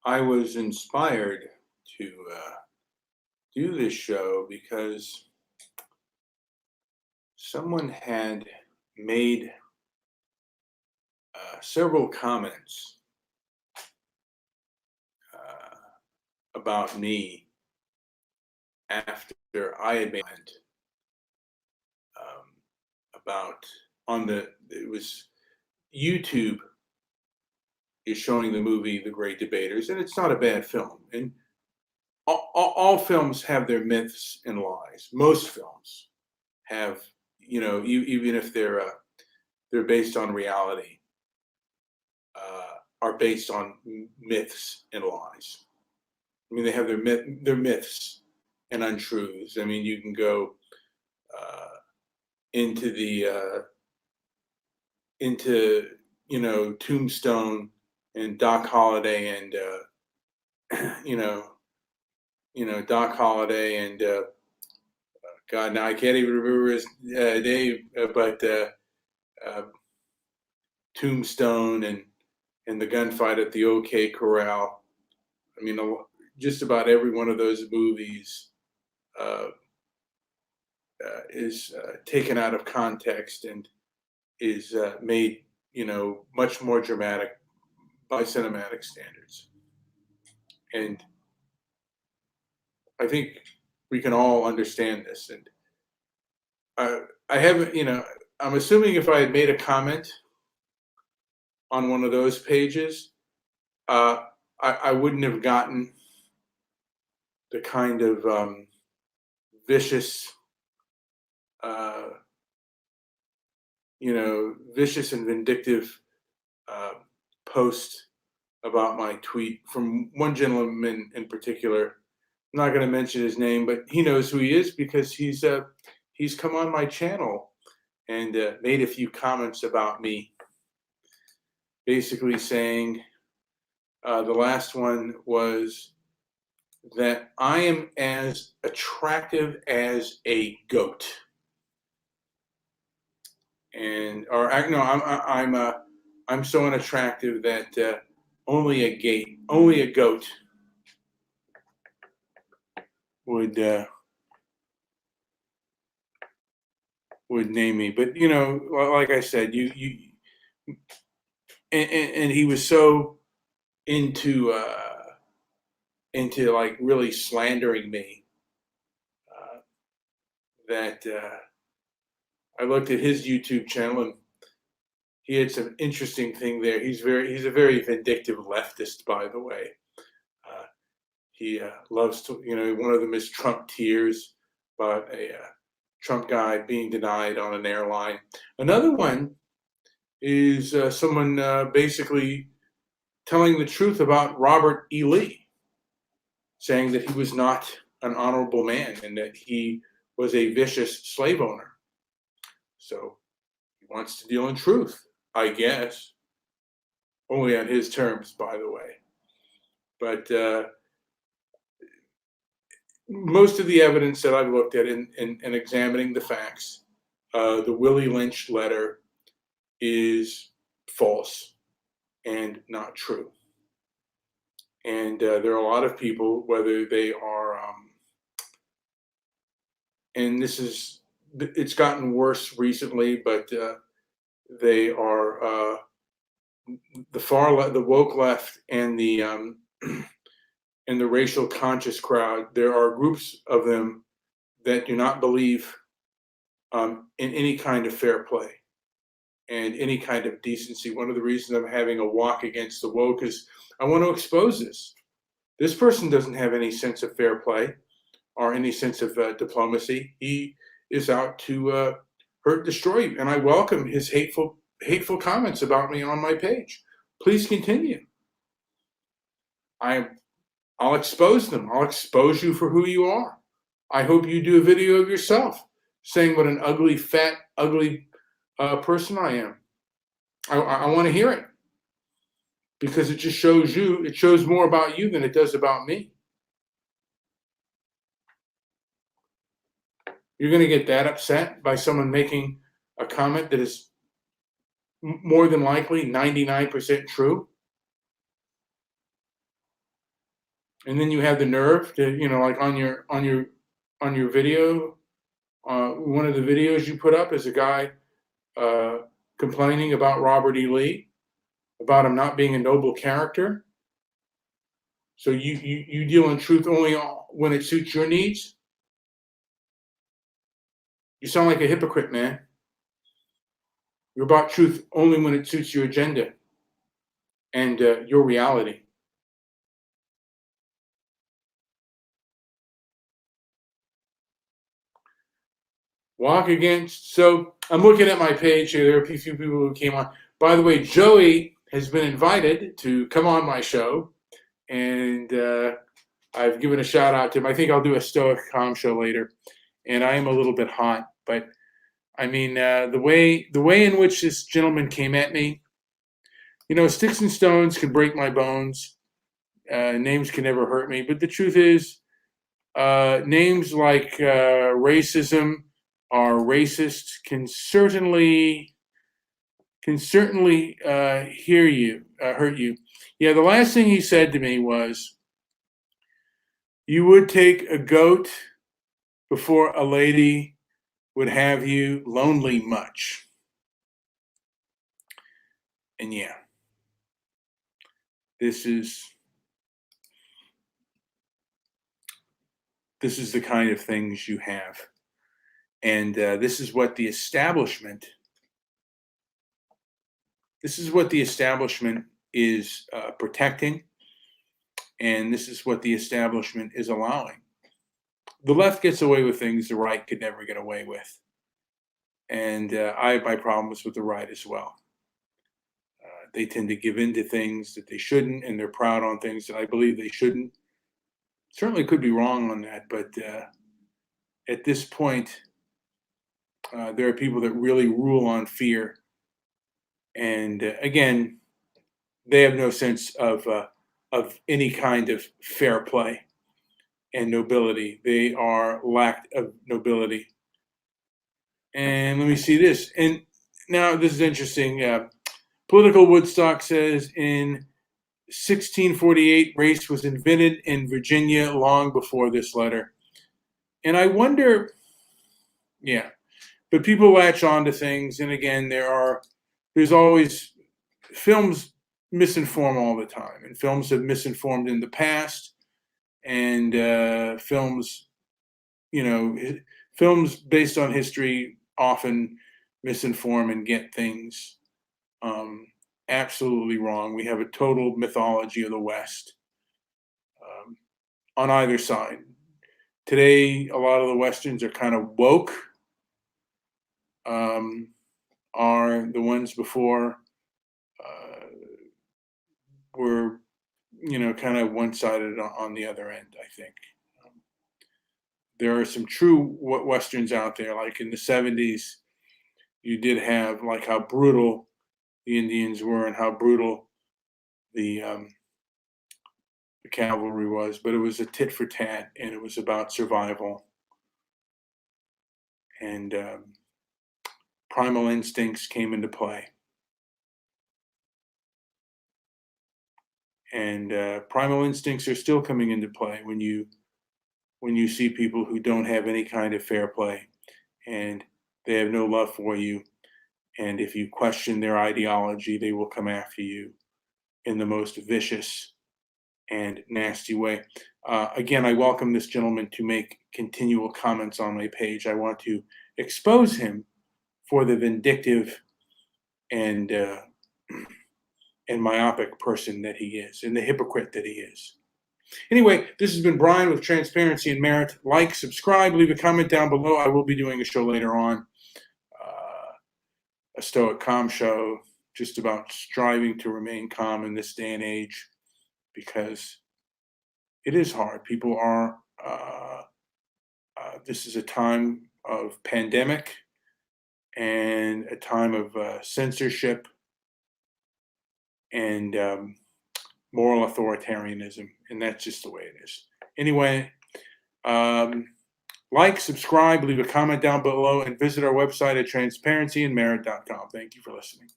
I was inspired to do this show because someone had made several comments about me after I had made about it was YouTube is showing the movie The Great Debaters, and it's not a bad film. And all films have their myths and lies. Most films have, even if they're based on reality, are based on myths and lies. I mean, they have their myths and untruths. I mean, you can go into Tombstone and Doc Holliday and Doc Holliday and God, now I can't even remember his name, but Tombstone and the gunfight at the OK Corral. I mean, just about every one of those movies is taken out of context and is made, much more dramatic by cinematic standards. And I think we can all understand this. And I haven't, I'm assuming if I had made a comment on one of those pages, I wouldn't have gotten the kind of vicious, vicious and vindictive post about my tweet from one gentleman in particular. I'm not going to mention his name, but he knows who he is because he's come on my channel and made a few comments about me, basically saying the last one was that I am as attractive as a goat, I'm so unattractive that only a goat would name me. But like I said, and he was so into like really slandering me that I looked at his YouTube channel and he had some interesting thing there. He's a very vindictive leftist, by the way. He loves to, one of them is Trump tears about a Trump guy being denied on an airline. Another one is someone basically telling the truth about Robert E. Lee, saying that he was not an honorable man and that he was a vicious slave owner. So he wants to deal in truth, I guess. Only on his terms, by the way. But most of the evidence that I've looked at in examining the facts, the Willie Lynch letter is false and not true. And there are a lot of people, whether they are, and it's gotten worse recently, but they are the far left, the woke left, and the and the racial conscious crowd. There are groups of them that do not believe in any kind of fair play and any kind of decency. One of the reasons I'm having a walk against the woke is I want to expose this. This person doesn't have any sense of fair play or any sense of diplomacy. He is out to hurt, destroy you. And I welcome his hateful comments about me on my page. Please continue. I'll expose them. I'll expose you for who you are. I hope you do a video of yourself saying what an ugly, fat, ugly person I am. I want to hear it because it just shows you, it shows more about you than it does about me. You're going to get that upset by someone making a comment that is more than likely 99% true? And then you have the nerve to, like on your video, one of the videos you put up is a guy complaining about Robert E. Lee, about him not being a noble character. So you deal in truth only when it suits your needs? You sound like a hypocrite, man. You're about truth only when it suits your agenda and your reality. Walk against. So I'm looking at my page here. There are a few people who came on. By the way, Joey has been invited to come on my show, and I've given a shout out to him. I think I'll do a Stoic Calm show later, and I am a little bit hot, but I mean the way in which this gentleman came at me. Sticks and stones can break my bones. Names can never hurt me, but the truth is, names like racism are racist can certainly hurt you. Yeah, the last thing he said to me was, "You would take a goat before a lady would have you lonely much." And yeah, this is the kind of things you have. And this is what the establishment is protecting, and this is what the establishment is allowing. The left gets away with things the right could never get away with, and I have my problems with the right as well. They tend to give in to things that they shouldn't, and they're proud on things that I believe they shouldn't. Certainly could be wrong on that, but at this point, there are people that really rule on fear. And again, they have no sense of any kind of fair play and nobility. They are lacked of nobility. And let me see this. And now this is interesting. Political Woodstock says in 1648, race was invented in Virginia long before this letter. And I wonder, yeah, but people latch on to things. And again, there's always, films misinform all the time, and films have misinformed in the past, and films based on history often misinform and get things absolutely wrong. We have a total mythology of the West on either side. Today, a lot of the Westerns are kind of woke, are the ones before were, kind of one-sided on the other end, I think. There are some true Westerns out there, like in the 70s, you did have like how brutal the Indians were and how brutal the cavalry was, but it was a tit for tat, and it was about survival. And primal instincts came into play. And primal instincts are still coming into play when you see people who don't have any kind of fair play, and they have no love for you. And if you question their ideology, they will come after you in the most vicious and nasty way. Again, I welcome this gentleman to make continual comments on my page. I want to expose him for the vindictive and myopic person that he is, and the hypocrite that he is. Anyway, this has been Brian with Transparency and Merit. Like, subscribe, leave a comment down below. I will be doing a show later on, a Stoic Calm show, just about striving to remain calm in this day and age, because it is hard. People are, this is a time of pandemic and a time of censorship and moral authoritarianism, and that's just the way it is. Anyway, like, subscribe, leave a comment down below, and visit our website at transparencyandmerit.com. Thank you for listening.